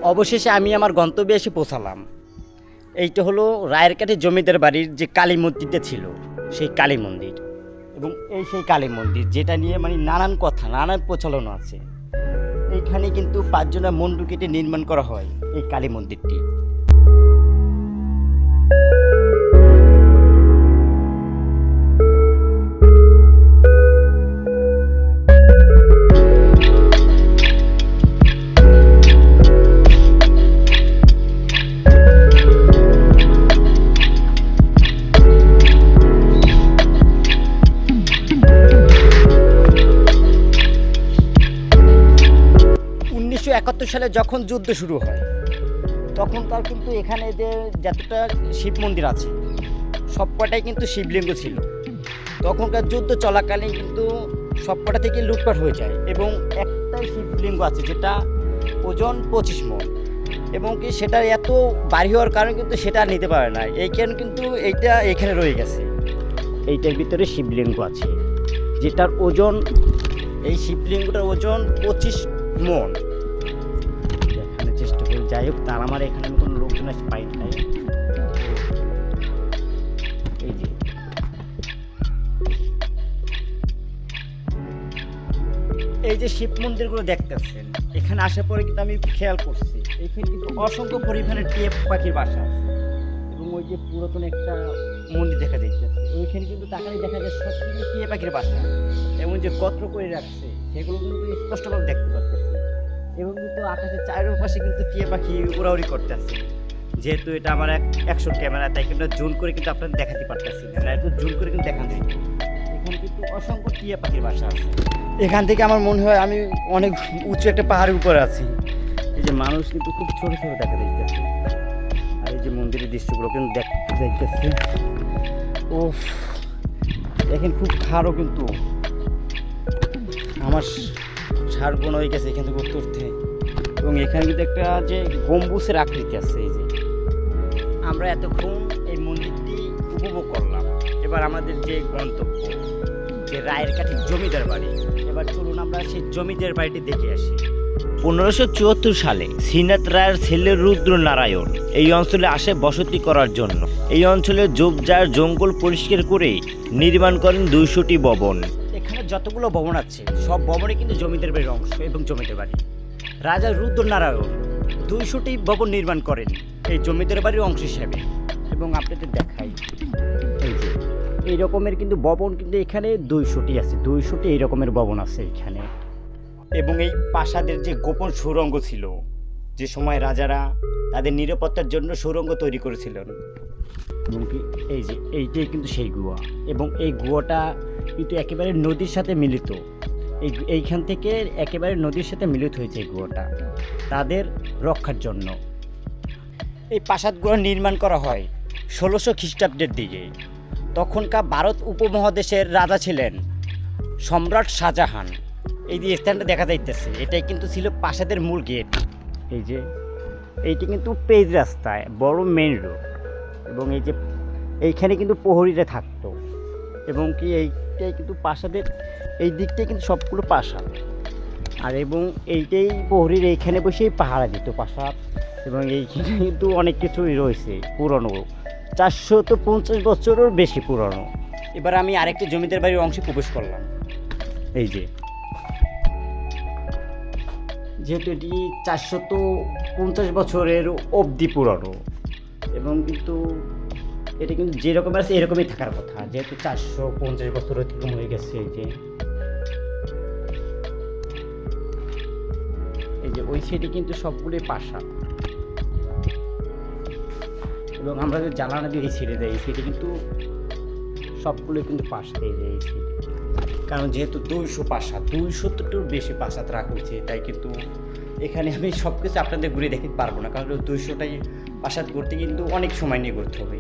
অবশেষে আমি আমার গন্তব্যে এসে পৌঁছালাম। এইটা হলো রায়েরকাঠি জমিদার বাড়ির যে কালী মন্দিরটা ছিল, সেই কালী মন্দির। এবং এই সেই কালী মন্দির যেটা নিয়ে মানে নানান কথা, নানান প্রচলন আছে। এইখানে কিন্তু 5 জনের মুন্ডু কেটে নির্মাণ করা হয় এই কালী মন্দিরটি। 1971 সালে যখন যুদ্ধ শুরু হয়, তখনকার কিন্তু এখানে যে যতটা শিব মন্দির আছে সবকটাই কিন্তু শিবলিঙ্গ ছিল। তখনকার যুদ্ধ চলাকালীন কিন্তু সবকটা থেকে লুটপাট হয়ে যায় এবং একটাই শিবলিঙ্গ আছে যেটা ওজন 25 মণ, এবং কি সেটা এত ভারী হওয়ার কারণে কিন্তু সেটা আর নিতে পারে না। এইখানে কিন্তু এইটা এখানে রয়ে গেছে। এইটার ভিতরে শিবলিঙ্গ আছে যেটার ওজন, এই শিবলিঙ্গটার ওজন 25 মণ। দেখানোর চেষ্টা করি। যাই হোক, তার আমার এখানে আমি কোনো লোকজন পাই নাই। এই যে এই যে শিব মন্দিরগুলো দেখতেছেন, এখানে আসার পরে কিন্তু আমি খেয়াল করছি এখানে কিন্তু অসংখ্য পরিমাণে টিয়া পাখির বাসা আছে। এবং ওই যে পুরাতন একটা মন্দির দেখা যাচ্ছে, ওইখানে কিন্তু তাকালে দেখা যায় সব কিন্তু টিয়া পাখির বাসা, এবং যে গত্র করে রাখছে সেগুলো কিন্তু স্পষ্টভাবে দেখতে পাচ্ছি। এবং কিন্তু আকাশের চারপাশে কিন্তু টিয়া পাখি উড়াউড়ি করতেছে। যেহেতু এটা আমার একশো ক্যামেরা, তাই কিন্তু জুম করে কিন্তু আপনাদের দেখাতে পারতেছি না, একটু জুম করে কিন্তু দেখানো যায়। এখানে কিন্তু অসংখ্য টিয়া পাখির বাসা আছে। এখান থেকে আমার মনে হয় আমি অনেক উঁচু একটা পাহাড়ের উপরে আছি। এই যে মানুষ কিন্তু খুব ছোট ছোট দেখা যাইতেছে, আর এই যে মন্দিরের দৃশ্যগুলো কিন্তু দেখতে যাইতেছে। ও এখন খুব খাড়ো, কিন্তু আমার সার কোন হয়ে গেছে এখান থেকে উঠতে উঠতে। এবং এখানে কিন্তু একটা যে গম্বুজের আকৃতি আছে। এই যে আমরা এতক্ষণ এই মন্দিরটি উপভোগ করলাম, এবার আমাদের যে গন্তব্য, যে রায়েরকাঠির জমিদার বাড়ি, এবার চলুন আমরা সেই জমিদার বাড়িটি দেখে আসি। 1574 সালে শ্রীনাথ রায়ের ছেলে রুদ্র নারায়ণ এই অঞ্চলে আসে বসতি করার জন্য। এই অঞ্চলে ঝোপঝাড় জঙ্গল পরিষ্কার করে নির্মাণ করেন 200টি ভবন। এখানে যতগুলো ভবন আছে সব ভবনে কিন্তু জমিদার বাড়ির অংশ এবং জমিদার বাড়ি। রাজা রুদ্র নারায়ণ 200টি ভবন নির্মাণ করেন এই জমিদার বাড়ির অংশ হিসেবে। এবং আপনাদের দেখাই, এই যে এই রকমের কিন্তু ভবন কিন্তু এখানে 200টি আছে, 200টি এই রকমের ভবন আছে এখানে। এবং এই প্রাসাদের যে গোপন সুড়ঙ্গ ছিল, যে সময় রাজারা তাদের নিরাপত্তার জন্য সুড়ঙ্গ তৈরি করেছিলেন। এবং কি এই যে এইটাই কিন্তু সেই গুহা, এবং এই গুহাটা কিন্তু একেবারে নদীর সাথে মিলিত। এইখান থেকে একেবারে নদীর সাথে মিলিত হয়েছে এই গুহাটা তাদের রক্ষার জন্য। এই প্রাসাদগুলো নির্মাণ করা হয় 1600 খ্রিস্টাব্দের দিকে। তখনকার ভারত উপমহাদেশের রাজা ছিলেন সম্রাট শাহজাহান। এই যে স্থানটা দেখা যাইতেছে, এটাই কিন্তু ছিল প্রাসাদের মূল গেট। এই যে এইটি কিন্তু পেজ রাস্তায় বড় মেইন রোড, এবং এই যে এইখানে কিন্তু প্রহরীরা থাকতো। এবং কি এইটাই কিন্তু প্রাসাদের এই দিকটাই কিন্তু সবগুলো প্রাসাদ, আর এবং এইটাই প্রহরীর এইখানে বসেই পাহারা দিত প্রাসাদ। এবং এইখানে কিন্তু অনেক কিছুই রয়েছে পুরনো, 450 বছরের বেশি পুরনো। এবার আমি আরেকটি জমিদার বাড়ির অংশে প্রবেশ করলাম। এই যে যেহেতু এটি 450 বছরের অবধি পুরনো, এবং কিন্তু এটা কিন্তু যেরকম আছে এরকমই থাকার কথা, যেহেতু 450 বছর অতিক্রম হয়ে গেছে। এই যে ওই সাইডে কিন্তু সবগুলোই প্রাসাদ, এবং আমরা যে জানালা দিয়ে এই সাইডে যাই, এই সাইডে কিন্তু সবগুলো কিন্তু প্রাসাদ। এই যে এই সাইডে, কারণ যেহেতু 200 প্রাসাদ, 200-টির বেশি প্রাসাদ রাখা হয়েছে, তাই কিন্তু এখানে আমি সব কিছু আপনাদের ঘুরে দেখতে পারবো না, কারণ 200টাই প্রাসাদ করতে কিন্তু অনেক সময় নিয়ে করতে হবে।